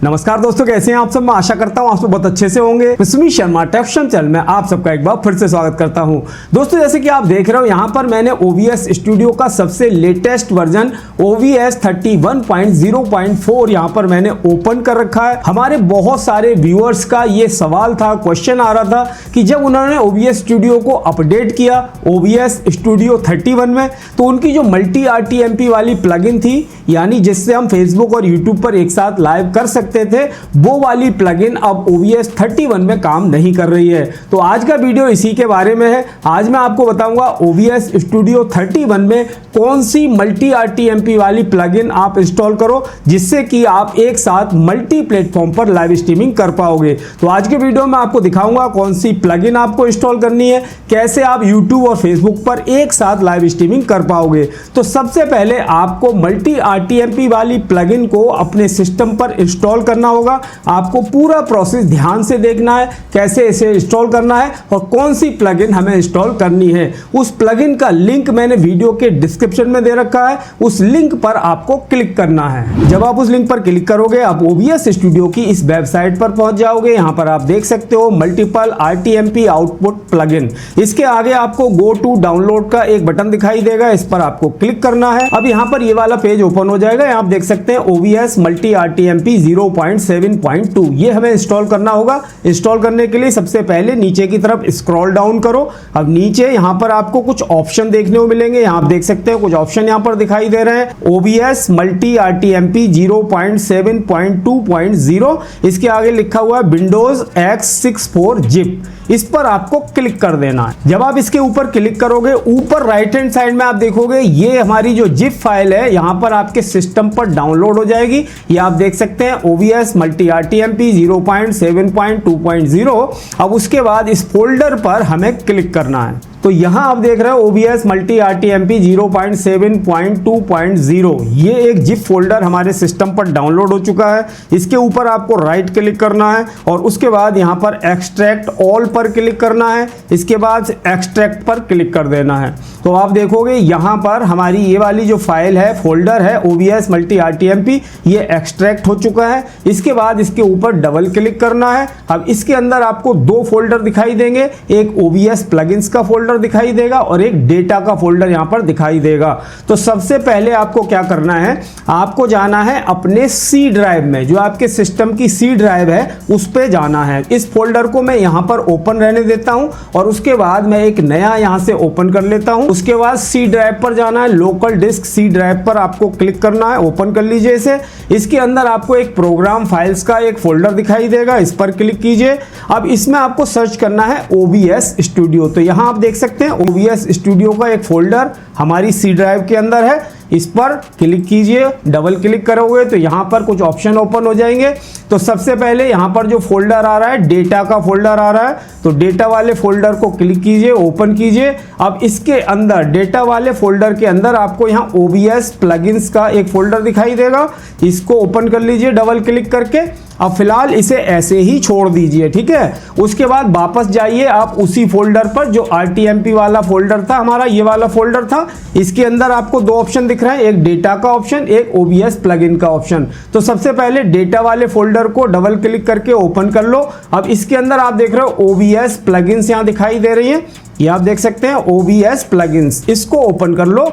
नमस्कार दोस्तों, कैसे हैं आप सब। मैं आशा करता हूं आप सब बहुत अच्छे से होंगे। मैं सुमित शर्मा टेक्शन चैनल में आप सबका एक बार फिर से स्वागत करता हूं। दोस्तों, जैसे कि आप देख रहे हो यहां पर मैंने OBS स्टूडियो का सबसे लेटेस्ट वर्जन OBS 31.0.4 यहां पर मैंने ओपन कर रखा है। हमारे बहुत सारे व्यूअर्स का ये सवाल था, क्वेश्चन आ रहा था कि जब उन्होंने OBS स्टूडियो को अपडेट किया OBS स्टूडियो 31 में, तो उनकी जो मल्टी RTMP वाली प्लगइन थी, यानी जिससे हम फेसबुक और यूट्यूब पर एक साथ लाइव कर सकते थे, वो वाली प्लगइन अब OBS 31 में काम नहीं कर रही है। तो आज का वीडियो इसी के बारे में है। आज मैं आपको बताऊंगा OBS स्टूडियो 31 में कौन सी मल्टी RTMP वाली प्लगइन आप इंस्टॉल करो, जिससे कि आप एक साथ मल्टी प्लेटफॉर्म पर लाइव स्ट्रीमिंग कर पाओगे। तो आज के वीडियो में आपको दिखाऊंगा कौन सी प्लगइन आपको इंस्टॉल करनी है, कैसे आप यूट्यूब और फेसबुक पर एक साथ लाइव स्ट्रीमिंग कर पाओगे। तो सबसे पहले आपको मल्टी RTMP वाली प्लगइन को अपने सिस्टम पर इंस्टॉल करना होगा। आपको पूरा प्रोसेस ध्यान से देखना है, कैसे इसे इंस्टॉल करना है और कौन सी प्लगइन हमें इंस्टॉल करनी है। उस प्लगइन का लिंक मैंने वीडियो के डिस्क्रिप्शन में दे रखा है, उस लिंक पर आपको क्लिक करना है। जब आप उस लिंक पर क्लिक करोगे आप OBS स्टूडियो की इस वेबसाइट पर पहुंच जाओगे। यहां पर आप देख सकते हो मल्टीपल RTMP आउटपुट प्लगइन। इसके आगे आपको गो टू डाउनलोड का एक बटन दिखाई देगा, इस पर आपको क्लिक करना है। अब यहां पर ये वाला पेज ओपन हो जाएगा। यहां आप देख सकते हैं OBS मल्टी RTMP 0.7.2 ये हमें इंस्टॉल करना होगा। इंस्टॉल करने के लिए सबसे पहले नीचे की तरफ स्क्रॉल डाउन करो। अब नीचे यहां पर आपको कुछ ऑप्शन देखने को मिलेंगे। यहां आप देख सकते हो कुछ ऑप्शन यहां पर दिखाई दे रहे हैं। OBS मल्टी RTMP 0.7.2.0 इसके आगे लिखा हुआ है विंडोज X64 जिप, इस पर आपको क्लिक कर देना है। जब आप इसके ऊपर क्लिक करोगे, ऊपर राइट हैंड साइड में आप देखोगे ये हमारी जो जिप फाइल है यहां पर आपके सिस्टम पर डाउनलोड हो जाएगी। ये आप देख सकते हैं OBS मल्टी RTMP 0.7.2.0। अब उसके बाद इस फोल्डर पर हमें क्लिक करना है। तो यहां आप देख रहे हो OBS मल्टी RTMP 0.7.2.0 ये एक जिप फोल्डर हमारे सिस्टम पर डाउनलोड हो चुका है। इसके ऊपर आपको राइट क्लिक करना है और उसके बाद यहां पर एक्सट्रैक्ट ऑल पर क्लिक करना है। इसके बाद एक्सट्रैक्ट पर क्लिक कर देना है। तो आप देखोगे यहां पर हमारी ये वाली जो फाइल है, फोल्डर है OBS मल्टी RTMP, ये एक्सट्रैक्ट हो चुका है। इसके बाद इसके ऊपर डबल क्लिक करना है। अब इसके अंदर आपको दो फोल्डर दिखाई देंगे, एक OBS प्लगइन्स का फोल्डर दिखाई देगा और एक डेटा का फोल्डर यहां पर दिखाई देगा। तो सबसे पहले आपको क्या करना है, आपको जाना है अपने C ड्राइव में, जो आपके सिस्टम की C ड्राइव है उस पे जाना है। इस फोल्डर को मैं यहां पर ओपन रहने देता हूं और उसके बाद मैं एक नया यहां से ओपन कर लेता हूं। उसके बाद C ड्राइव पर जाना है, लोकल डिस्क C ड्राइव पर आपको क्लिक करना है। ओपन कर लीजिए इसे। इसके अंदर आपको एक प्रोग्राम फाइल्स का एक फोल्डर दिखाई देगा, इस पर क्लिक कीजिए। अब इसमें आपको सर्च करना है OBS स्टूडियो। तो यहां आप देख सकते हैं OBS स्टूडियो का एक फोल्डर हमारी C ड्राइव के अंदर है, इस पर क्लिक कीजिए। डबल क्लिक करोगे तो यहां पर कुछ ऑप्शन ओपन हो जाएंगे। तो सबसे पहले यहां पर जो फोल्डर आ रहा है, डेटा का फोल्डर आ रहा है, तो डेटा वाले फोल्डर को क्लिक कीजिए, ओपन कीजिए। अब इसके अंदर डेटा वाले फोल्डर के अंदर आपको यहां OBS प्लगइन्स का एक फोल्डर दिखाई देगा, इसको ओपन कर लीजिए डबल क्लिक करके। अब फिलहाल इसे ऐसे ही छोड़ दीजिए, ठीक है। उसके बाद वापस जाइए आप उसी फोल्डर पर जो RTMP वाला फोल्डर था हमारा, ये वाला फोल्डर था। इसके अंदर आपको दो ऑप्शन दिख रहे हैं, एक डेटा का ऑप्शन, एक OBS प्लगइन का ऑप्शन। तो सबसे पहले डेटा वाले फोल्डर को डबल क्लिक करके ओपन कर लो। अब इसके अंदर आप देख रहे हो OBS प्लगइन्स यहां दिखाई दे रही है, ये आप देख सकते हैं OBS प्लगइन्स, इसको ओपन कर लो।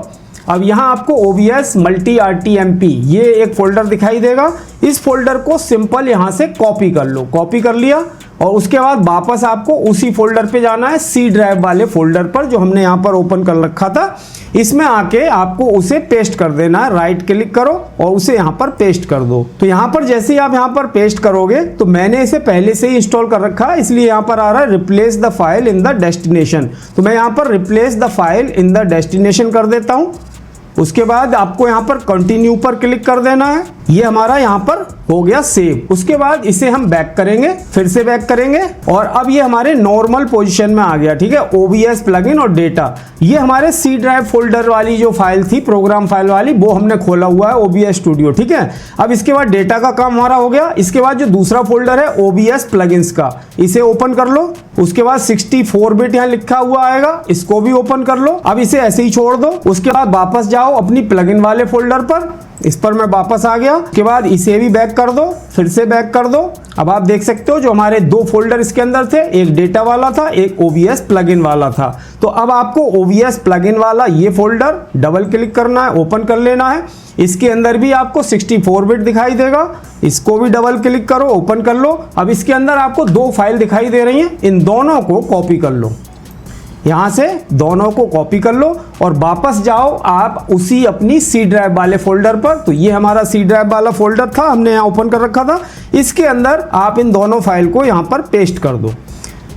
अब यहां आपको OBS मल्टी RTMP ये एक फोल्डर दिखाई देगा, इस फोल्डर को सिंपल यहां से कॉपी कर लो। कॉपी कर लिया और उसके बाद वापस आपको उसी फोल्डर पे जाना है, C ड्राइव वाले फोल्डर पर जो हमने यहां पर ओपन कर रखा था। इसमें आके आपको उसे पेस्ट कर देना है। राइट क्लिक करो और उसे यहां पर पेस्ट कर दो। तो यहां पर जैसे ही आप यहां पर पेस्ट करोगे, तो मैंने इसे पहले से ही इंस्टॉल कर रखा है, इसलिए यहां पर आ रहा है replace the file in the destination. तो मैं यहां पर replace the file in the destination कर देता हूं। उसके बाद आपको यहां पर कंटिन्यू पर क्लिक कर देना है। ये हमारा यहां पर हो गया सेव। उसके बाद इसे हम बैक करेंगे, फिर से बैक करेंगे और अब ये हमारे नॉर्मल पोजीशन में आ गया, ठीक है। OBS प्लगइन और डेटा, ये हमारे C ड्राइव फोल्डर वाली जो फाइल थी प्रोग्राम फाइल वाली, वो हमने खोला हुआ है OBS स्टूडियो, ठीक है। अब इसके बाद डेटा का काम हमारा हो गया। इसके बाद जो दूसरा फोल्डर है OBS प्लगइन्स का, इसे ओपन कर लो। उसके बाद 64 बिट यहाँ लिखा हुआ आएगा, इसको भी ओपन कर लो। अब इसे ऐसे ही छोड़ दो। उसके बाद वापस जाओ जाओ अपनी प्लगइन वाले फोल्डर पर, इस पर मैं वापस आ गया। उसके बाद इसे भी बैक कर दो, फिर से बैक कर दो। अब आप देख सकते हो जो हमारे दो फोल्डर इसके अंदर थे, एक डेटा वाला था, एक OBS प्लगइन वाला था। तो अब आपको OBS प्लगइन वाला ये फोल्डर डबल क्लिक करना है, ओपन कर लेना है। इसके अंदर भी आपको 64 बिट दिखाई देगा, इसको भी डबल क्लिक करो, ओपन कर लो। अब इसके अंदर आपको दो फाइल दिखाई दे रही हैं, इन दोनों को कॉपी कर लो, यहां से दोनों को कॉपी कर लो और वापस जाओ आप उसी अपनी सी ड्राइव वाले फोल्डर पर। तो ये हमारा सी ड्राइव वाला फोल्डर था, हमने यहां ओपन कर रखा था। इसके अंदर आप इन दोनों फाइल को यहां पर पेस्ट कर दो।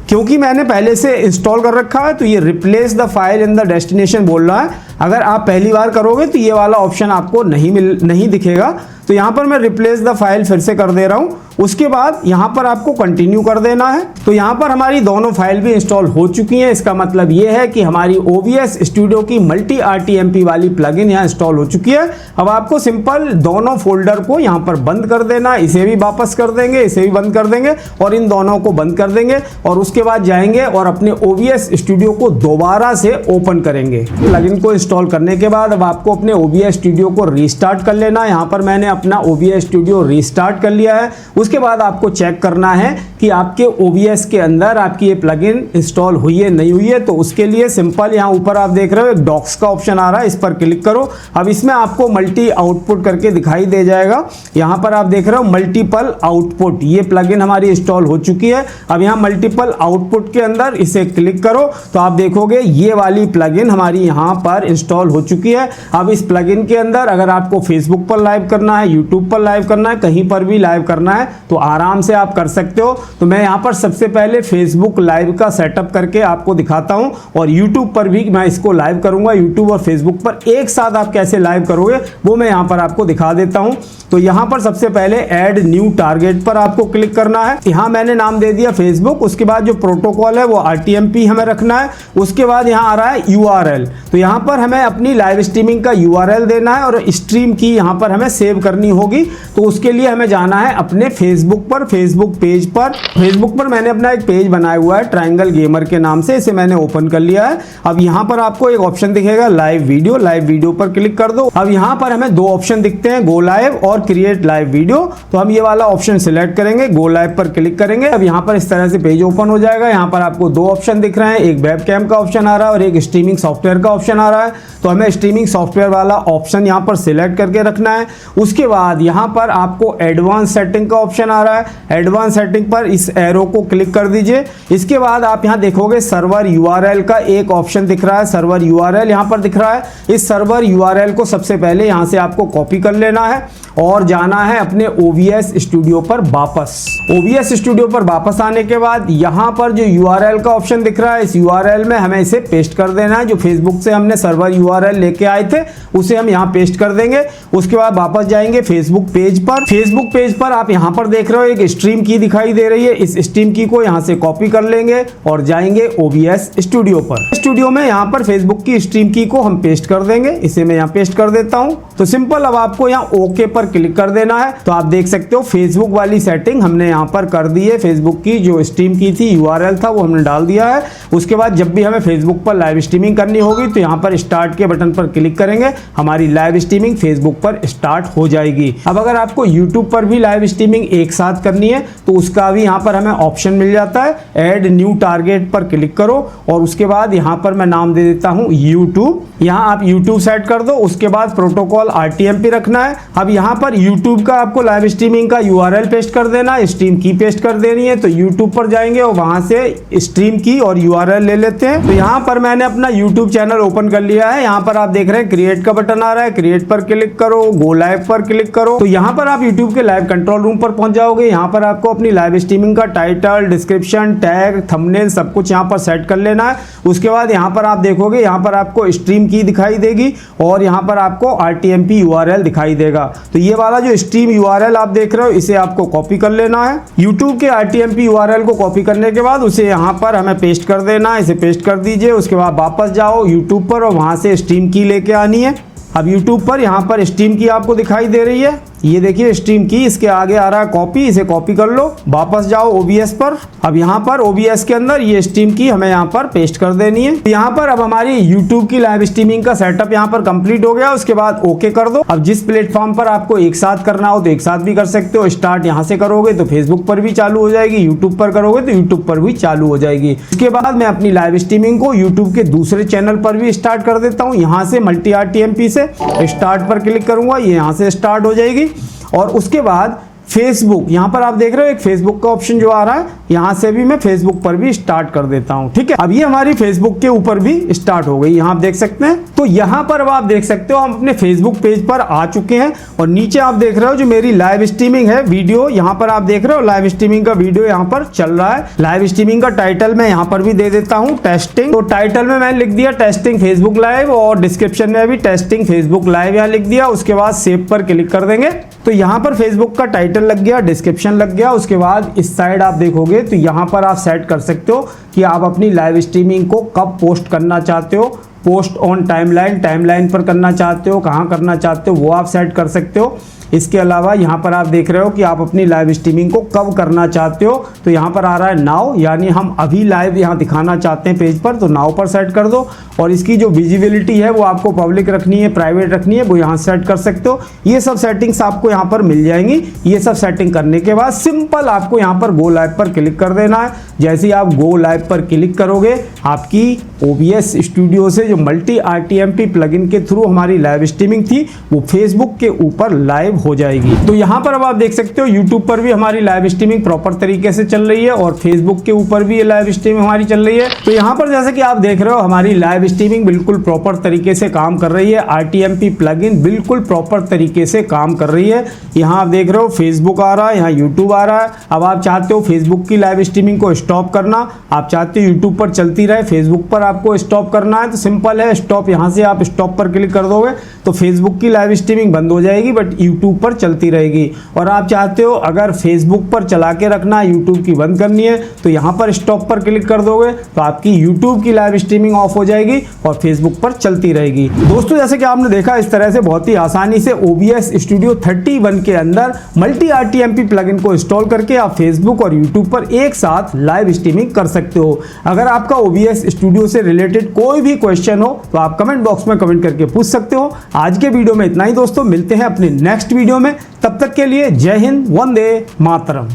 क्योंकि मैंने पहले से इंस्टॉल कर रखा है तो ये replace the file in the destination बोल रहा है। अगर आप पहली बार करोगे तो ये वाला ऑप्शन आपको नहीं दिखेगा। तो यहाँ पर मैं रिप्लेस द फाइल फिर से कर दे रहा हूँ। उसके बाद यहाँ पर आपको कंटिन्यू कर देना है। तो यहाँ पर हमारी दोनों फाइल भी इंस्टॉल हो चुकी हैं। इसका मतलब ये है कि हमारी OBS स्टूडियो की मल्टी RTMP वाली प्लगइन यहाँ इंस्टॉल हो चुकी है। अब आपको सिंपल दोनों फोल्डर को यहाँ पर बंद कर देना, इसे भी वापस कर देंगे, इसे भी बंद कर देंगे और इन दोनों को बंद कर देंगे। और उसके बाद जाएंगे और अपने OBS स्टूडियो को दोबारा से ओपन करेंगे। प्लगइन को इंस्टॉल करने के बाद अब आपको अपने OBS स्टूडियो को रीस्टार्ट कर लेना है। यहाँ पर मैंने अपना OBS स्टूडियो रीस्टार्ट कर लिया है। उसके बाद आपको चेक करना है कि आपके OBS के अंदर आपकी ये प्लगइन इंस्टॉल हुई है नहीं हुई है। तो उसके लिए सिंपल यहाँ ऊपर आप देख रहे हो एक डॉक्स का ऑप्शन आ रहा है, इस पर क्लिक करो। अब इसमें आपको मल्टी आउटपुट करके दिखाई दे जाएगा। यहाँ पर आप देख रहे हो मल्टीपल आउटपुट, ये प्लगइन हमारी इंस्टॉल हो चुकी है। अब यहाँ मल्टीपल आउटपुट के अंदर इसे क्लिक करो तो आप देखोगे ये वाली प्लगइन हमारी यहाँ पर इंस्टॉल हो चुकी है। अब इस प्लगइन के अंदर अगर आपको फेसबुक पर लाइव करना है, यूट्यूब पर लाइव करना है, कहीं पर भी लाइव करना है तो आराम से आप कर सकते हो। तो मैं यहाँ पर सबसे पहले फेसबुक लाइव का सेटअप करके आपको दिखाता हूँ और यूट्यूब पर भी मैं इसको लाइव करूंगा। यूट्यूब और फेसबुक पर एक साथ आप कैसे लाइव करोगे वो मैं यहाँ पर आपको दिखा देता हूँ। तो यहाँ पर सबसे पहले ऐड न्यू टारगेट पर आपको क्लिक करना है। यहाँ मैंने नाम दे दिया फेसबुक। उसके बाद जो प्रोटोकॉल है वो RTMP हमें रखना है। उसके बाद यहाँ आ रहा है URL, तो यहाँ पर हमें अपनी लाइव स्ट्रीमिंग का URL देना है और स्ट्रीम की यहाँ पर हमें सेव करनी होगी। तो उसके लिए हमें जाना है अपने फेसबुक पर, फेसबुक पेज पर। फेसबुक पर मैंने अपना एक पेज बनाया हुआ है ट्रायंगल गेमर के नाम से, इसे मैंने ओपन कर लिया है। अब यहाँ पर आपको एक ऑप्शन दिखेगा लाइव वीडियो, लाइव वीडियो पर क्लिक कर दो। अब यहाँ पर हमें दो ऑप्शन दिखते हैं, गो लाइव और क्रिएट लाइव वीडियो। तो हम ये वाला ऑप्शन सिलेक्ट करेंगे, गो लाइव पर क्लिक करेंगे। अब यहाँ पर इस तरह से पेज ओपन हो जाएगा। यहाँ पर आपको दो ऑप्शन दिख रहे हैं, एक वेबकैम का ऑप्शन आ रहा है और एक स्ट्रीमिंग सॉफ्टवेयर का ऑप्शन आ रहा है। तो हमें स्ट्रीमिंग सॉफ्टवेयर वाला ऑप्शन यहाँ पर सिलेक्ट करके रखना है। उसके बाद यहाँ पर आपको एडवांस सेटिंग का ऑप्शन आ रहा है, एडवांस सेटिंग पर इस एरो को क्लिक कर दीजिए। इसके बाद आप यहाँ देखोगे सर्वर URL का एक ऑप्शन दिख रहा है, सर्वर URL यहाँ पर दिख रहा है। इस सर्वर URL को सबसे पहले यहाँ से आपको कॉपी कर लेना है और जाना है अपने OBS स्टूडियो पर वापस। OBS स्टूडियो पर वापस आने के बाद यहाँ पर जो URL का ऑप्शन दिख रहा है, इस URL में हमें इसे पेस्ट कर देना है। जो फेसबुक से हमने सर्वर URL लेके आए थे उसे हम यहाँ पेस्ट कर देंगे। उसके बाद वापस जाएंगे फेसबुक पेज पर। फेसबुक पेज पर आप यहाँ पर देख रहे हो एक स्ट्रीम की दिखाई दे रही है, इस स्ट्रीम की को यहाँ से कॉपी कर लेंगे और जाएंगे OBS स्टूडियो पर। स्टूडियो में यहाँ पर फेसबुक की स्ट्रीम की को हम पेस्ट कर देंगे, इसे मैं यहाँ पेस्ट कर देता हूँ। तो सिंपल अब आपको यहाँ ओके पर क्लिक कर देना है। तो आप देख सकते हो फेसबुक वाली सेटिंग हमने यहाँ पर कर दी है। फेसबुक की जो स्ट्रीम की थी URL था वो हमने डाल दिया है। उसके बाद जब भी हमें फेसबुक पर लाइव स्ट्रीमिंग करनी होगी तो यहाँ पर स्टार्ट के बटन पर क्लिक करेंगे, हमारी लाइव स्ट्रीमिंग फेसबुक पर स्टार्ट हो जाएगी। अब अगर आपको यूट्यूब पर भी लाइव स्ट्रीमिंग एक साथ करनी है तो उसका भी यहाँ पर हमें ऑप्शन मिल जाता है, ऐड न्यू टारगेट पर क्लिक करो और उसके बाद यहाँ पर मैं नाम दे देता हूँ यूट्यूब। यहाँ आप यूट्यूब सेट कर दो। उसके बाद प्रोटोकॉल RTMP रखना है। अब यहाँ पर यूट्यूब का आपको लाइव स्ट्रीमिंग का URL पेस्ट कर देना है, स्ट्रीम की पेस्ट कर देनी है। तो यूट्यूब पर जाएंगे और वहां से स्ट्रीम की और URL ले लेते हैं। तो यहाँ पर मैंने अपना यूट्यूब चैनल ओपन कर लिया है। यहाँ पर आप देख रहे हैं क्रिएट का बटन आ रहा है, क्रिएट पर क्लिक करो, गो लाइव पर क्लिक करो। तो यहाँ पर आप यूट्यूब के लाइव कंट्रोल रूम पर पहुंच जाओगे। यहाँ पर आपको अपनी लाइव स्ट्रीमिंग का टाइटल, डिस्क्रिप्शन, टैग, थंबनेल सब कुछ यहाँ पर सेट कर लेना है। उसके बाद यहाँ पर आप देखोगे यहाँ पर आपको स्ट्रीम की दिखाई देगी और यहाँ पर आपको RTMP URL दिखाई देगा। तो ये वाला जो स्ट्रीम URL आप देख रहे हो इसे आपको कॉपी कर लेना है। YouTube के RTMP URL को कॉपी करने के बाद उसे यहाँ पर हमें पेस्ट कर देना है, इसे पेस्ट कर दीजिए। उसके बाद वापस जाओ YouTube पर और वहां से स्ट्रीम की लेके आनी है। अब YouTube पर यहाँ पर स्ट्रीम की आपको दिखाई दे रही है, ये देखिए स्ट्रीम की, इसके आगे आ रहा है कॉपी, इसे कॉपी कर लो, वापस जाओ OBS पर। अब यहाँ पर OBS के अंदर ये स्ट्रीम की हमें यहाँ पर पेस्ट कर देनी है। यहाँ पर अब हमारी YouTube की लाइव स्ट्रीमिंग का सेटअप यहाँ पर कंप्लीट हो गया। उसके बाद ओके कर दो। अब जिस प्लेटफॉर्म पर आपको एक साथ करना हो तो एक साथ भी कर सकते हो। स्टार्ट यहाँ से करोगे तो Facebook पर भी चालू हो जाएगी, YouTube पर करोगे तो YouTube पर भी चालू हो जाएगी। उसके बाद मैं अपनी लाइव स्ट्रीमिंग को YouTube के दूसरे चैनल पर भी स्टार्ट कर देता हूँ। यहाँ से मल्टी RTMP से स्टार्ट पर क्लिक करूंगा, ये यहाँ से स्टार्ट हो जाएगी। और उसके बाद फेसबुक, यहाँ पर आप देख रहे हो एक फेसबुक का ऑप्शन जो आ रहा है, यहाँ से भी मैं फेसबुक पर भी स्टार्ट कर देता हूँ। ठीक है, अब ये हमारी फेसबुक के ऊपर भी स्टार्ट हो गई, यहाँ आप देख सकते हैं। तो यहाँ पर अब आप देख सकते हो हम अपने फेसबुक पेज पर आ चुके हैं। और नीचे आप देख रहे हो जो मेरी लाइव स्ट्रीमिंग है वीडियो, यहाँ पर आप देख रहे हो लाइव स्ट्रीमिंग का वीडियो यहाँ पर चल रहा है। लाइव स्ट्रीमिंग का टाइटल मैं यहाँ पर भी दे देता हूँ, टेस्टिंग। तो टाइटल में मैंने लिख दिया टेस्टिंग फेसबुक लाइव, और डिस्क्रिप्शन में भी टेस्टिंग फेसबुक लाइव यहाँ लिख दिया। उसके बाद सेव पर क्लिक कर देंगे तो यहाँ पर फेसबुक का टाइटल लग गया, डिस्क्रिप्शन लग गया। उसके बाद इस साइड आप देखोगे तो यहाँ पर आप सेट कर सकते हो कि आप अपनी लाइव स्ट्रीमिंग को कब पोस्ट करना चाहते हो। पोस्ट ऑन टाइमलाइन पर करना चाहते हो, कहाँ करना चाहते हो वो आप सेट कर सकते हो। इसके अलावा यहाँ पर आप देख रहे हो कि आप अपनी लाइव स्ट्रीमिंग को कब करना चाहते हो, तो यहाँ पर आ रहा है नाउ, यानी हम अभी लाइव यहाँ दिखाना चाहते हैं पेज पर, तो नाउ पर सेट कर दो। और इसकी जो विजिबिलिटी है वो आपको पब्लिक रखनी है, प्राइवेट रखनी है, वो यहाँ सेट कर सकते हो। ये सब सेटिंग्स आपको यहाँ पर मिल जाएंगी। ये सब सेटिंग करने के बाद सिंपल आपको यहाँ पर गो लाइव पर क्लिक कर देना है। जैसे ही आप गो लाइव पर क्लिक करोगे आपकी OBS स्टूडियो से जो मल्टी RTMP प्लगइन के थ्रू हमारी लाइव स्ट्रीमिंग थी वो फेसबुक के ऊपर लाइव हो जाएगी। तो यहाँ पर अब आप देख सकते हो YouTube पर भी हमारी लाइव स्ट्रीमिंग प्रॉपर तरीके से चल रही है और फेसबुक के ऊपर भी ये लाइव स्ट्रीमिंग हमारी चल रही है। तो यहाँ पर जैसे कि आप देख रहे हो हमारी लाइव स्ट्रीमिंग बिल्कुल प्रॉपर तरीके से काम कर रही है। RTMP प्लगइन बिल्कुल प्रॉपर तरीके से काम कर रही है। यहाँ आप देख रहे हो फेसबुक आ रहा है, यहाँ YouTube आ रहा है। अब आप चाहते हो फेसबुक की लाइव स्ट्रीमिंग को स्टॉप करना, आप चाहते हो यूट्यूब पर चलती रहे, फेसबुक पर आपको स्टॉप करना है, तो सिंपल है स्टॉप। यहाँ से आप स्टॉप पर क्लिक कर दोगे तो फेसबुक की लाइव स्ट्रीमिंग बंद हो जाएगी बट यूट्यूब पर चलती रहेगी। और आप चाहते हो अगर फेसबुक पर चला के रखना, यूट्यूब की बंद करनी है, तो यहाँ पर स्टॉप पर क्लिक कर दोगे तो आपकी यूट्यूब की लाइव स्ट्रीमिंग ऑफ हो जाएगी और फेसबुक पर चलती रहेगी। दोस्तों जैसे कि आपने देखा इस तरह से बहुत ही आसानी से OBS स्टूडियो 31 के अंदर मल्टी RTMP प्लगइन को इंस्टॉल करके आप फेसबुक और यूट्यूब पर एक साथ लाइव स्ट्रीमिंग कर सकते हो। अगर आपका OBS स्टूडियो से रिलेटेड कोई भी क्वेश्चन हो तो आप कमेंट बॉक्स में कमेंट करके पूछ सकते हो। आज के वीडियो में इतना ही दोस्तों, मिलते हैं अपने नेक्स्ट वीडियो में। तब तक के लिए जय हिंद, वंदे मातरम।